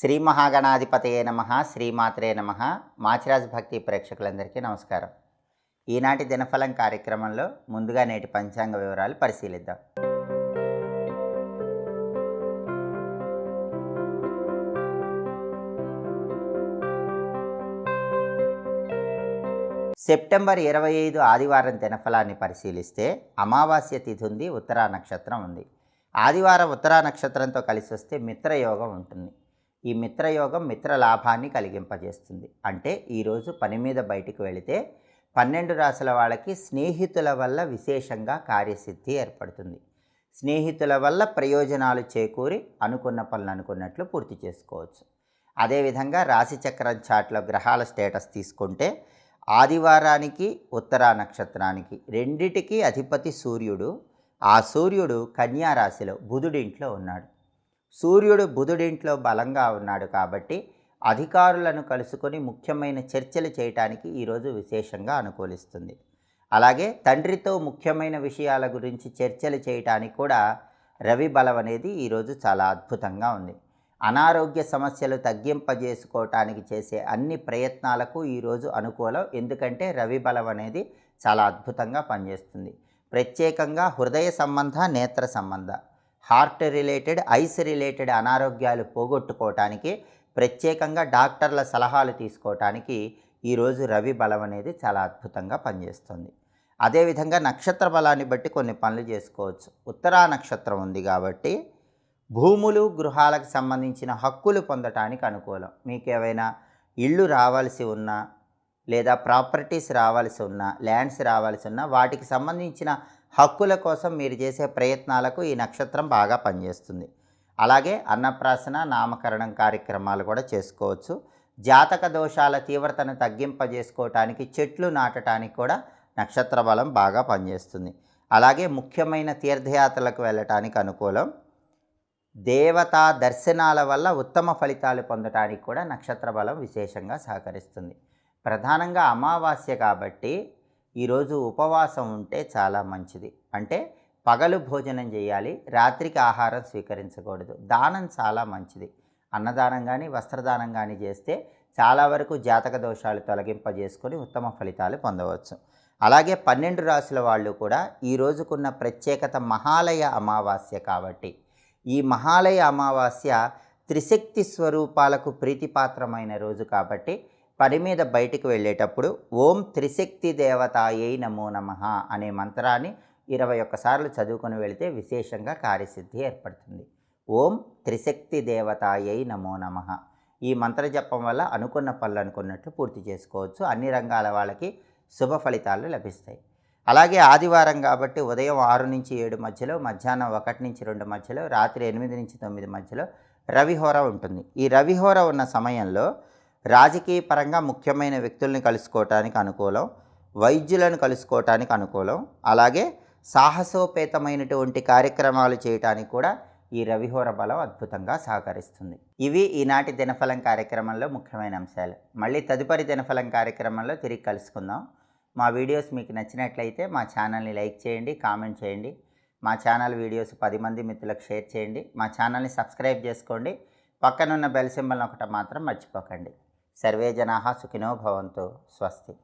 శ్రీ మహాగణాధిపతయే నమః, శ్రీమాత్రే నమః. మాచిరాజ్ భక్తి ప్రేక్షకులందరికీ నమస్కారం. ఈనాటి దినఫలం కార్యక్రమంలో ముందుగా నేటి పంచాంగ వివరాలు పరిశీలిద్దాం. సెప్టెంబర్ 25 ఆదివారం దినఫలాన్ని పరిశీలిస్తే అమావాస్య తిథి ఉంది, ఉత్తరా నక్షత్రం ఉంది. ఆదివారం ఉత్తరా నక్షత్రంతో కలిసి వస్తే మిత్రయోగం ఉంటుంది. ఈ మిత్రయోగం మిత్ర లాభాన్ని కలిగింపజేస్తుంది. అంటే ఈరోజు పని మీద బయటికి వెళితే 12 రాశుల వాళ్ళకి స్నేహితుల వల్ల విశేషంగా కార్యసిద్ధి ఏర్పడుతుంది. స్నేహితుల వల్ల ప్రయోజనాలు చేకూరి అనుకున్న పనులు అనుకున్నట్లు పూర్తి చేసుకోవచ్చు. అదేవిధంగా రాశిచక్రం చాట్లో గ్రహాల స్టేటస్ తీసుకుంటే ఆదివారానికి ఉత్తరా నక్షత్రానికి రెండిటికి అధిపతి సూర్యుడు. ఆ సూర్యుడు కన్యా రాశిలో బుధుడింట్లో ఉన్నాడు. సూర్యుడు బుధుడింట్లో బలంగా ఉన్నాడు కాబట్టి అధికారులను కలుసుకొని ముఖ్యమైన చర్చలు చేయటానికి ఈరోజు విశేషంగా అనుకూలిస్తుంది. అలాగే తండ్రితో ముఖ్యమైన విషయాల గురించి చర్చలు చేయటానికి కూడా రవి బలం అనేది ఈరోజు చాలా అద్భుతంగా ఉంది. అనారోగ్య సమస్యలు తగ్గింపజేసుకోవటానికి చేసే అన్ని ప్రయత్నాలకు ఈరోజు అనుకూలం. ఎందుకంటే రవి బలం అనేది చాలా అద్భుతంగా పనిచేస్తుంది. ప్రత్యేకంగా హృదయ సంబంధ, నేత్ర సంబంధ, హార్ట్ రిలేటెడ్, ఐస్ రిలేటెడ్ అనారోగ్యాలు పోగొట్టుకోవటానికి, ప్రత్యేకంగా డాక్టర్ల సలహాలు తీసుకోవటానికి ఈరోజు రవి బలం అనేది చాలా అద్భుతంగా పనిచేస్తుంది. అదేవిధంగా నక్షత్ర బలాన్ని బట్టి కొన్ని పనులు చేసుకోవచ్చు. ఉత్తరా నక్షత్రం ఉంది కాబట్టి భూములు, గృహాలకు సంబంధించిన హక్కులు పొందటానికి అనుకూలం. మీకు ఏవైనా ఇళ్ళు రావాల్సి ఉన్నా, లేదా ప్రాపర్టీస్ రావాల్సి ఉన్నా, ల్యాండ్స్ రావాల్సి ఉన్నా, వాటికి సంబంధించిన హక్కుల కోసం మీరు చేసే ప్రయత్నాలకు ఈ నక్షత్రం బాగా పనిచేస్తుంది. అలాగే అన్నప్రాసన, నామకరణం కార్యక్రమాలు కూడా చేసుకోవచ్చు. జాతక దోషాల తీవ్రతను తగ్గింపజేసుకోవటానికి చెట్లు నాటడానికి కూడా నక్షత్ర బలం బాగా పనిచేస్తుంది. అలాగే ముఖ్యమైన తీర్థయాత్రలకు వెళ్ళటానికి అనుకూలం. దేవతా దర్శనాల వల్ల ఉత్తమ ఫలితాలు పొందటానికి కూడా నక్షత్ర బలం విశేషంగా సహకరిస్తుంది. ప్రధానంగా అమావాస్య కాబట్టి ఈరోజు ఉపవాసం ఉంటే చాలా మంచిది. అంటే పగలు భోజనం చేయాలి, రాత్రికి ఆహారం స్వీకరించకూడదు. దానం చాలా మంచిది. అన్నదానం కానీ వస్త్రదానం కానీ చేస్తే చాలా వరకు జాతక దోషాలు తొలగింపజేసుకొని ఉత్తమ ఫలితాలు పొందవచ్చు. అలాగే 12 రాశుల వాళ్ళు కూడా ఈ రోజుకున్న ప్రత్యేకత మహాలయ అమావాస్య కాబట్టి ఈ మహాలయ అమావాస్య త్రిశక్తి స్వరూపాలకు ప్రీతిపాత్రమైన రోజు కాబట్టి పని మీద బయటికి వెళ్ళేటప్పుడు ఓం త్రిశక్తి దేవతాయై నమో నమః అనే మంత్రాన్ని 21 సార్లు చదువుకొని వెళితే విశేషంగా కార్యసిద్ధి ఏర్పడుతుంది. ఓం త్రిశక్తి దేవతాయై నమో నమః. ఈ మంత్ర జపం వల్ల అనుకున్న పనులు అనుకున్నట్లు పూర్తి చేసుకోవచ్చు. అన్ని రంగాల వాళ్ళకి శుభ ఫలితాలు లభిస్తాయి. అలాగే ఆదివారం కాబట్టి ఉదయం 6 నుంచి 7 మధ్యలో, మధ్యాహ్నం 1 నుంచి 2 మధ్యలో, రాత్రి 8 నుంచి 9 మధ్యలో రవిహోర ఉంటుంది. ఈ రవిహోర ఉన్న సమయంలో రాజకీయ పరంగా ముఖ్యమైన వ్యక్తుల్ని కలుసుకోవటానికి అనుకూలం, వైద్యులను కలుసుకోవటానికి అనుకూలం, అలాగే సాహసోపేతమైనటువంటి కార్యక్రమాలు చేయటానికి కూడా ఈ రవిహోర బలం అద్భుతంగా సహకరిస్తుంది. ఇవి ఈనాటి దినఫలం కార్యక్రమంలో ముఖ్యమైన అంశాలు. మళ్ళీ తదుపరి దినఫలం కార్యక్రమంలో తిరిగి కలుసుకుందాం. మా వీడియోస్ మీకు నచ్చినట్లయితే మా ఛానల్ని లైక్ చేయండి, కామెంట్ చేయండి. మా ఛానల్ వీడియోస్ 10 మంది మిత్రులకు షేర్ చేయండి. మా ఛానల్ని సబ్స్క్రైబ్ చేసుకోండి. పక్కనున్న బెల్ సింబల్ ఒకటి మాత్రం మర్చిపోకండి. సర్వే జనాః సుఖినో భవంతు. స్వస్తి.